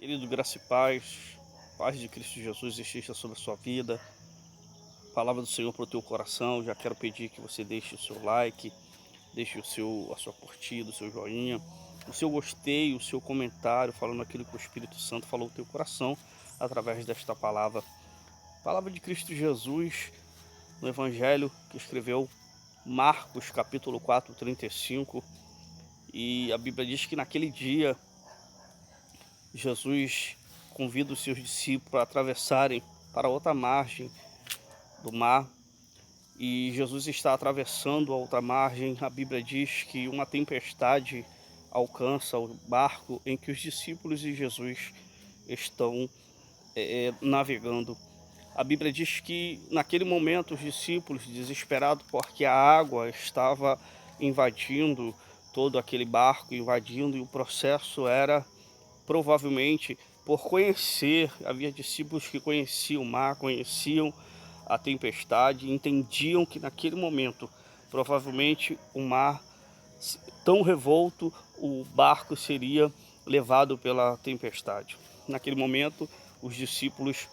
Querido, graça e paz, paz de Cristo Jesus esteja sobre a sua vida. Palavra do Senhor para o teu coração. Já quero pedir que você deixe o seu like, deixe a sua curtida, o seu joinha, o seu gostei, o seu comentário, falando aquilo que o Espírito Santo falou no teu coração através desta palavra. Palavra de Cristo Jesus no Evangelho que escreveu Marcos, capítulo 4, 35. E a Bíblia diz que naquele dia Jesus convida os seus discípulos a atravessarem para outra margem do mar. E Jesus está atravessando a outra margem. A Bíblia diz que uma tempestade alcança o barco em que os discípulos e Jesus estão navegando. A Bíblia diz que naquele momento os discípulos, desesperados porque a água estava invadindo todo aquele barco, invadindo, e o processo era provavelmente por conhecer. Havia discípulos que conheciam o mar, conheciam a tempestade, entendiam que naquele momento provavelmente o mar tão revolto, o barco seria levado pela tempestade. Naquele momento os discípulos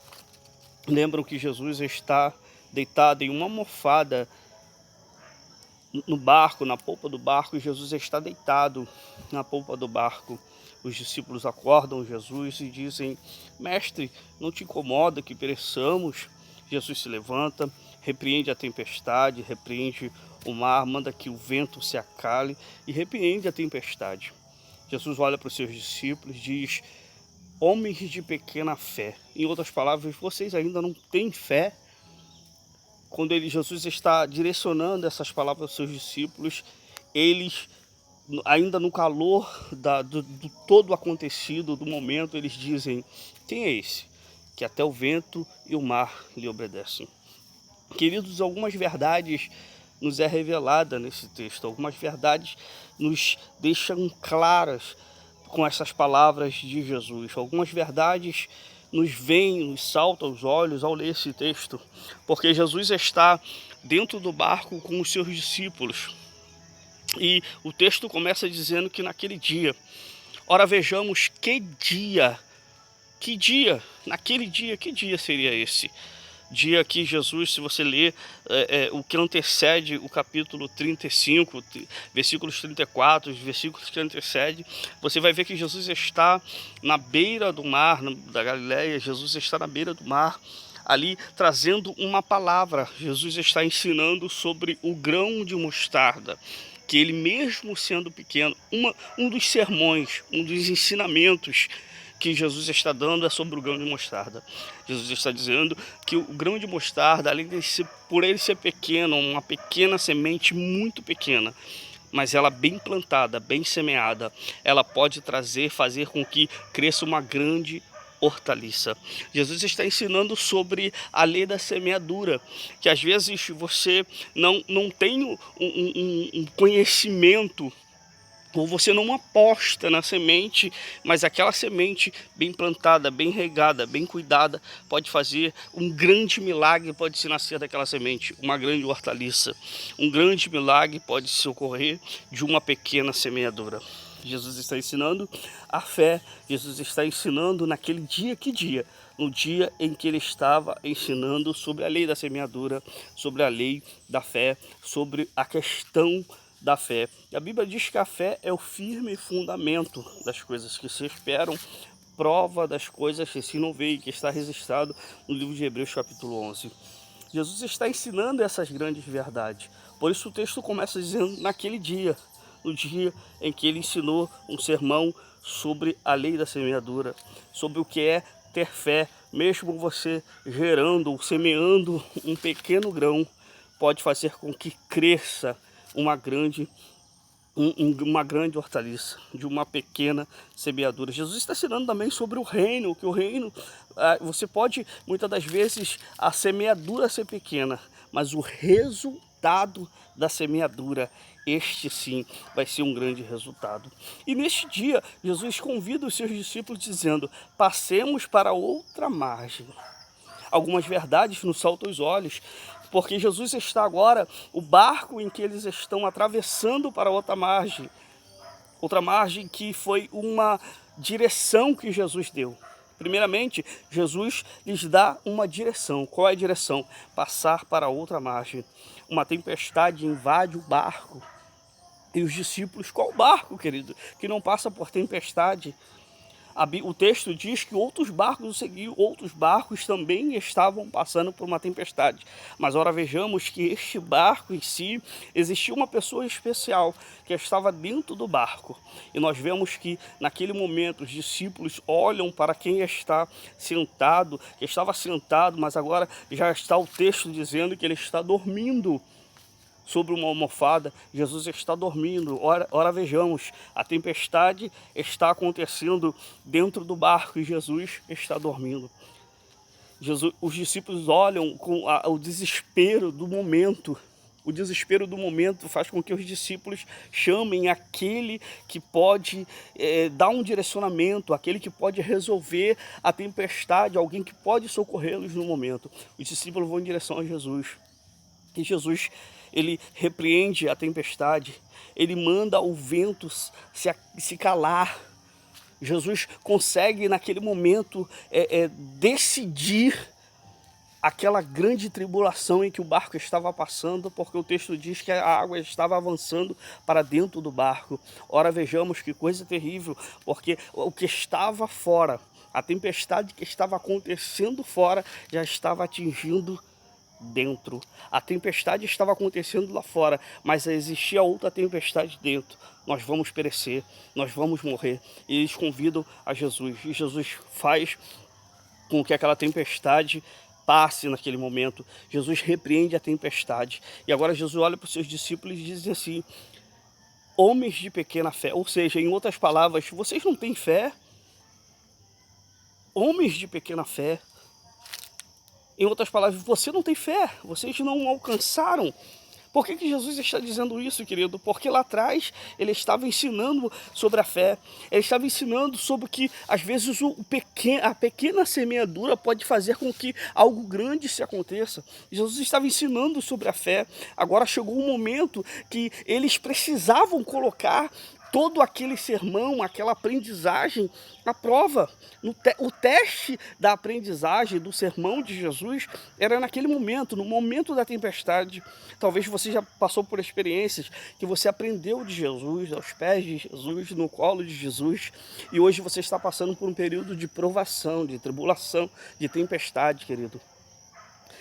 lembram que Jesus está deitado em uma almofada no barco, na polpa do barco, e Jesus está deitado na polpa do barco. Os discípulos acordam Jesus e dizem: Mestre, não te incomoda que pereçamos? Jesus se levanta, repreende a tempestade, repreende o mar, manda que o vento se acale e repreende a tempestade. Jesus olha para os seus discípulos e diz: homens de pequena fé. Em outras palavras, vocês ainda não têm fé? Quando Jesus está direcionando essas palavras aos seus discípulos, eles, ainda no calor do todo acontecido, do momento, eles dizem: quem é esse? Que até o vento e o mar lhe obedecem. Queridos, algumas verdades nos é revelada nesse texto, algumas verdades nos deixam claras com essas palavras de Jesus. Algumas verdades nos vêm, nos saltam aos olhos ao ler esse texto, porque Jesus está dentro do barco com os seus discípulos. E o texto começa dizendo que naquele dia, ora vejamos que dia, naquele dia, que dia seria esse? Dia que Jesus, se você ler o que antecede o capítulo 35, versículos 34, versículos 37, você vai ver que Jesus está na beira do mar, da Galileia. Jesus está na beira do mar, ali trazendo uma palavra. Jesus está ensinando sobre o grão de mostarda, que ele mesmo sendo pequeno, um dos sermões, um dos ensinamentos que Jesus está dando é sobre o grão de mostarda. Jesus está dizendo que o grão de mostarda, além de ser, por ele ser pequeno, uma pequena semente muito pequena, mas ela bem plantada, bem semeada, ela pode fazer com que cresça uma grande hortaliça. Jesus está ensinando sobre a lei da semeadura, que às vezes você não tem um conhecimento, ou você não aposta na semente, mas aquela semente bem plantada, bem regada, bem cuidada, pode fazer um grande milagre, pode se nascer daquela semente, uma grande hortaliça. Um grande milagre pode se ocorrer de uma pequena semeadura. Jesus está ensinando a fé. Jesus está ensinando naquele dia, que dia? No dia em que ele estava ensinando sobre a lei da semeadura, sobre a lei da fé, sobre a questão da fé. A Bíblia diz que a fé é o firme fundamento das coisas que se esperam, prova das coisas que se não veem, que está registrado no livro de Hebreus capítulo 11. Jesus está ensinando essas grandes verdades. Por isso o texto começa dizendo naquele dia, no dia em que ele ensinou um sermão sobre a lei da semeadura, sobre o que é ter fé. Mesmo você gerando ou semeando um pequeno grão, pode fazer com que cresça uma grande hortaliça, de uma pequena semeadura. Jesus está ensinando também sobre o reino, que o reino, você pode, muitas das vezes, a semeadura ser pequena, mas o resultado da semeadura, este sim, vai ser um grande resultado. E neste dia, Jesus convida os seus discípulos dizendo: passemos para outra margem. Algumas verdades nos saltam os olhos, porque Jesus está agora, o barco em que eles estão atravessando para outra margem que foi uma direção que Jesus deu. Primeiramente, Jesus lhes dá uma direção. Qual é a direção? Passar para outra margem. Uma tempestade invade o barco. E os discípulos, qual barco, querido? Que não passa por tempestade. O texto diz que outros barcos o seguiam, outros barcos também estavam passando por uma tempestade. Mas ora vejamos que este barco em si, existia uma pessoa especial que estava dentro do barco. E nós vemos que naquele momento os discípulos olham para quem está sentado, que estava sentado, mas agora já está o texto dizendo que ele está dormindo sobre uma almofada. Jesus está dormindo. Ora vejamos, a tempestade está acontecendo dentro do barco e Jesus está dormindo. Os discípulos olham com o desespero do momento. O desespero do momento faz com que os discípulos chamem aquele que pode dar um direcionamento, aquele que pode resolver a tempestade, alguém que pode socorrê-los no momento. Os discípulos vão em direção a Jesus. E Jesus, ele repreende a tempestade, ele manda o vento se calar. Jesus consegue naquele momento decidir aquela grande tribulação em que o barco estava passando, porque o texto diz que a água estava avançando para dentro do barco. Ora vejamos que coisa terrível, porque o que estava fora, a tempestade que estava acontecendo fora, já estava atingindo dentro. A tempestade estava acontecendo lá fora, mas existia outra tempestade dentro. Nós vamos perecer, nós vamos morrer. E eles convidam a Jesus. E Jesus faz com que aquela tempestade passe naquele momento. Jesus repreende a tempestade. E agora Jesus olha para os seus discípulos e diz assim: homens de pequena fé. Ou seja, em outras palavras, vocês não têm fé? Homens de pequena fé. Em outras palavras, você não tem fé, vocês não alcançaram. Por que Jesus está dizendo isso, querido? Porque lá atrás ele estava ensinando sobre a fé. Ele estava ensinando sobre que, às vezes, a pequena semeadura pode fazer com que algo grande se aconteça. Jesus estava ensinando sobre a fé. Agora chegou um momento que eles precisavam colocar todo aquele sermão, aquela aprendizagem à prova. O teste da aprendizagem, do sermão de Jesus, era naquele momento, no momento da tempestade. Talvez você já passou por experiências que você aprendeu de Jesus, aos pés de Jesus, no colo de Jesus, e hoje você está passando por um período de provação, de tribulação, de tempestade, querido.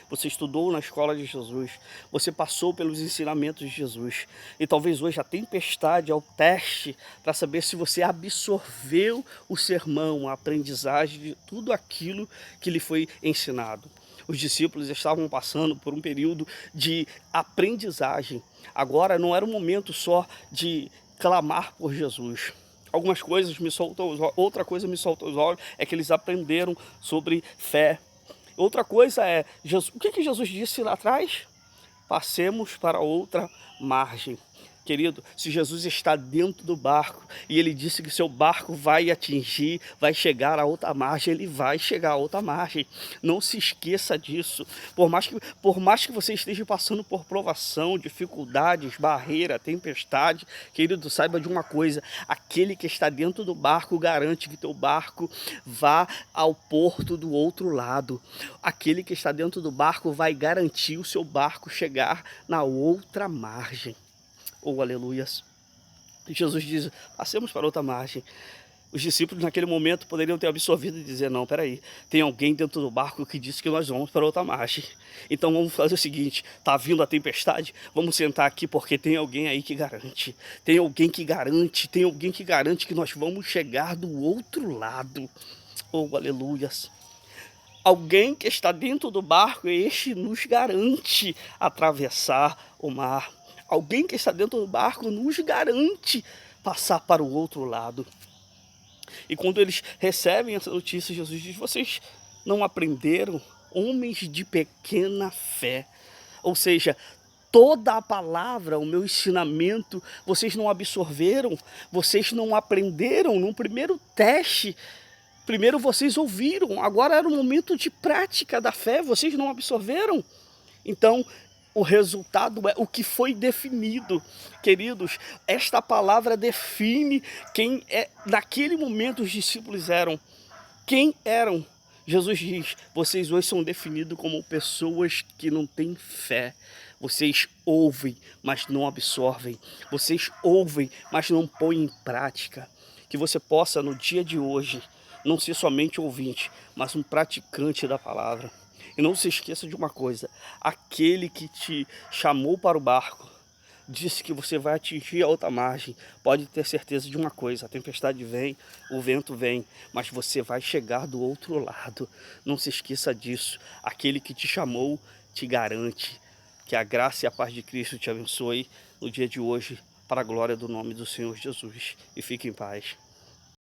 Você estudou na escola de Jesus, você passou pelos ensinamentos de Jesus. E talvez hoje a tempestade é o teste para saber se você absorveu o sermão, a aprendizagem de tudo aquilo que lhe foi ensinado. Os discípulos estavam passando por um período de aprendizagem. Agora não era um momento só de clamar por Jesus. Algumas coisas me soltam os olhos, outra coisa me solta os olhos é que eles aprenderam sobre fé. Outra coisa é, o que Jesus disse lá atrás? Passemos para outra margem. Querido, se Jesus está dentro do barco e ele disse que seu barco vai chegar a outra margem, ele vai chegar a outra margem. Não se esqueça disso. Por mais que você esteja passando por provação, dificuldades, barreira, tempestade, querido, saiba de uma coisa: aquele que está dentro do barco garante que teu barco vá ao porto do outro lado. Aquele que está dentro do barco vai garantir o seu barco chegar na outra margem. Oh, aleluias. Jesus diz: passemos para outra margem. Os discípulos naquele momento poderiam ter absorvido e dizer: não, peraí, tem alguém dentro do barco que disse que nós vamos para outra margem. Então vamos fazer o seguinte: está vindo a tempestade, vamos sentar aqui porque tem alguém aí que garante. Tem alguém que garante que nós vamos chegar do outro lado. Oh, aleluias. Alguém que está dentro do barco, este nos garante atravessar o mar. Alguém que está dentro do barco nos garante passar para o outro lado. E quando eles recebem essa notícia, Jesus diz: vocês não aprenderam? Homens de pequena fé. Ou seja, toda a palavra, o meu ensinamento, vocês não absorveram? Vocês não aprenderam no primeiro teste? Primeiro vocês ouviram, agora era o momento de prática da fé, vocês não absorveram? Então, o resultado é o que foi definido. Queridos, esta palavra define quem naquele momento os discípulos eram. Quem eram? Jesus diz, vocês hoje são definidos como pessoas que não têm fé. Vocês ouvem, mas não absorvem. Vocês ouvem, mas não põem em prática. Que você possa, no dia de hoje, não ser somente ouvinte, mas um praticante da palavra. E não se esqueça de uma coisa, aquele que te chamou para o barco, disse que você vai atingir a outra margem, pode ter certeza de uma coisa, a tempestade vem, o vento vem, mas você vai chegar do outro lado. Não se esqueça disso, aquele que te chamou te garante. Que a graça e a paz de Cristo te abençoe no dia de hoje, para a glória do nome do Senhor Jesus. E fique em paz.